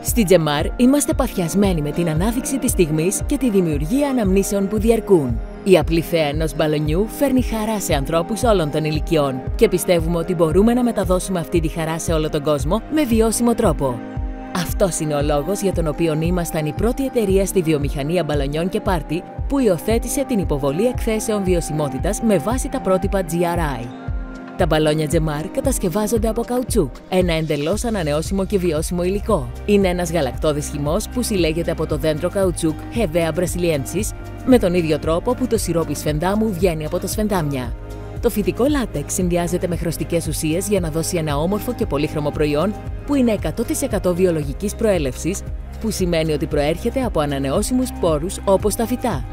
Στη Τζεμάρ είμαστε παθιασμένοι με την ανάδειξη της στιγμής και τη δημιουργία αναμνήσεων που διαρκούν. Η απλή θέα ενός μπαλονιού φέρνει χαρά σε ανθρώπους όλων των ηλικιών και πιστεύουμε ότι μπορούμε να μεταδώσουμε αυτή τη χαρά σε όλο τον κόσμο με βιώσιμο τρόπο. Αυτός είναι ο λόγος για τον οποίο ήμασταν η πρώτη εταιρεία στη βιομηχανία μπαλονιών και πάρτι που υιοθέτησε την υποβολή εκθέσεων βιωσιμότητας με βάση τα πρότυπα GRI. Τα μπαλόνια Τζεμάρ κατασκευάζονται από καουτσούκ, ένα εντελώς ανανεώσιμο και βιώσιμο υλικό. Είναι ένας γαλακτώδης χυμός που συλλέγεται από το δέντρο καουτσούκ Hevea brasiliensis με τον ίδιο τρόπο που το σιρόπι σφεντάμου βγαίνει από τα σφεντάμια. Το φυτικό λάτεξ συνδυάζεται με χρωστικές ουσίες για να δώσει ένα όμορφο και πολύχρωμο προϊόν που είναι 100% βιολογικής προέλευσης, που σημαίνει ότι προέρχεται από ανανεώσιμους πόρους όπως τα φυτά.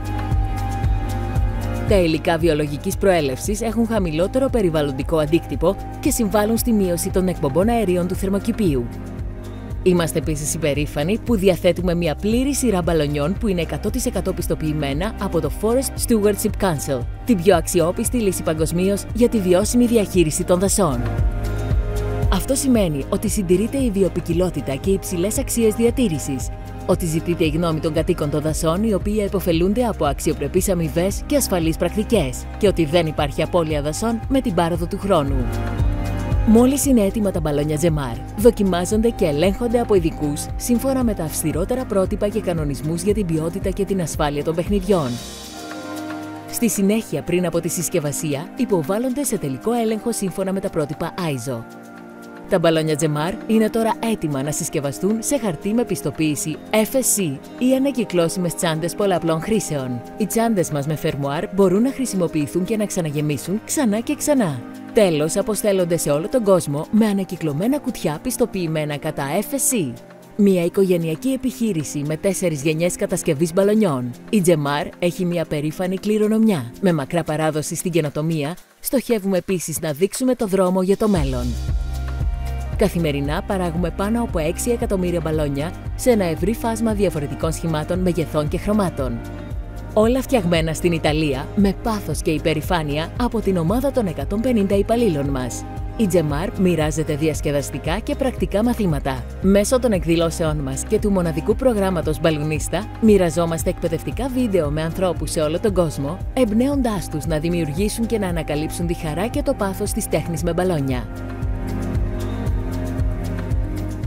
Τα υλικά βιολογικής προέλευσης έχουν χαμηλότερο περιβαλλοντικό αντίκτυπο και συμβάλλουν στη μείωση των εκπομπών αερίων του θερμοκηπίου. Είμαστε επίσης υπερήφανοι που διαθέτουμε μια πλήρη σειρά μπαλονιών που είναι 100% πιστοποιημένα από το Forest Stewardship Council, την πιο αξιόπιστη λύση παγκοσμίως για τη βιώσιμη διαχείριση των δασών. Αυτό σημαίνει ότι συντηρείται η βιοποικιλότητα και οι υψηλές αξίες διατήρησης, ότι ζητείται η γνώμη των κατοίκων των δασών οι οποίοι επωφελούνται από αξιοπρεπείς αμοιβές και ασφαλείς πρακτικές και ότι δεν υπάρχει απώλεια δασών με την πάροδο του χρόνου. Μόλις είναι έτοιμα τα μπαλόνια Τζεμάρ, δοκιμάζονται και ελέγχονται από ειδικούς σύμφωνα με τα αυστηρότερα πρότυπα και κανονισμούς για την ποιότητα και την ασφάλεια των παιχνιδιών. Στη συνέχεια, πριν από τη συσκευασία, υποβάλλονται σε τελικό έλεγχο σύμφωνα με τα πρότυπα ISO. Τα μπαλόνια Τζεμάρ είναι τώρα έτοιμα να συσκευαστούν σε χαρτί με πιστοποίηση FSC ή ανακυκλώσιμες τσάντες πολλαπλών χρήσεων. Οι τσάντες μας με φερμουάρ μπορούν να χρησιμοποιηθούν και να ξαναγεμίσουν ξανά και ξανά. Τέλος, αποστέλλονται σε όλο τον κόσμο με ανακυκλωμένα κουτιά πιστοποιημένα κατά FSC. Μια οικογενειακή επιχείρηση με 4 γενιές κατασκευής μπαλονιών. Η Τζεμάρ έχει μια περήφανη κληρονομιά. Με μακρά παράδοση στην καινοτομία, στοχεύουμε επίσης να δείξουμε το δρόμο για το μέλλον. Καθημερινά παράγουμε πάνω από 6 εκατομμύρια μπαλόνια σε ένα ευρύ φάσμα διαφορετικών σχημάτων, μεγεθών και χρωμάτων. Όλα φτιαγμένα στην Ιταλία με πάθος και υπερηφάνεια από την ομάδα των 150 υπαλλήλων μας. Η Τζεμάρ μοιράζεται διασκεδαστικά και πρακτικά μαθήματα. Μέσω των εκδηλώσεών μας και του μοναδικού προγράμματος Μπαλουνίστα, μοιραζόμαστε εκπαιδευτικά βίντεο με ανθρώπους σε όλο τον κόσμο, εμπνέοντάς τους να δημιουργήσουν και να ανακαλύψουν τη χαρά και το πάθος της τέχνης με μπαλόνια.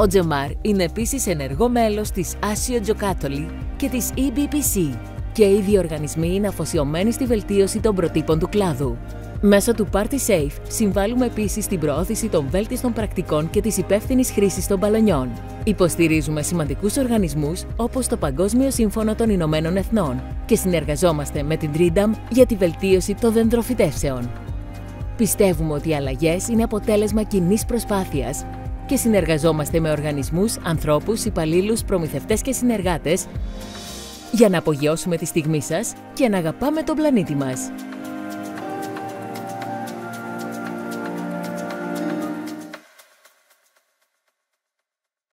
Ο Τζεμάρ είναι επίσης ενεργό μέλος της Accio Giocattoli και της EBPC και οι δύο οργανισμοί είναι αφοσιωμένοι στη βελτίωση των προτύπων του κλάδου. Μέσω του Party Safe συμβάλλουμε επίσης στην προώθηση των βέλτιστων πρακτικών και της υπεύθυνης χρήσης των μπαλονιών. Υποστηρίζουμε σημαντικούς οργανισμούς όπως το Παγκόσμιο Σύμφωνο των Ηνωμένων Εθνών και συνεργαζόμαστε με την Tridam για τη βελτίωση των δεντροφυτεύσεων. Πιστεύουμε ότι οι αλλαγές είναι αποτέλεσμα κοινής προσπάθειας και συνεργαζόμαστε με οργανισμούς, ανθρώπους, υπαλλήλους, προμηθευτές και συνεργάτες για να απογειώσουμε τη στιγμή σας και να αγαπάμε τον πλανήτη μας.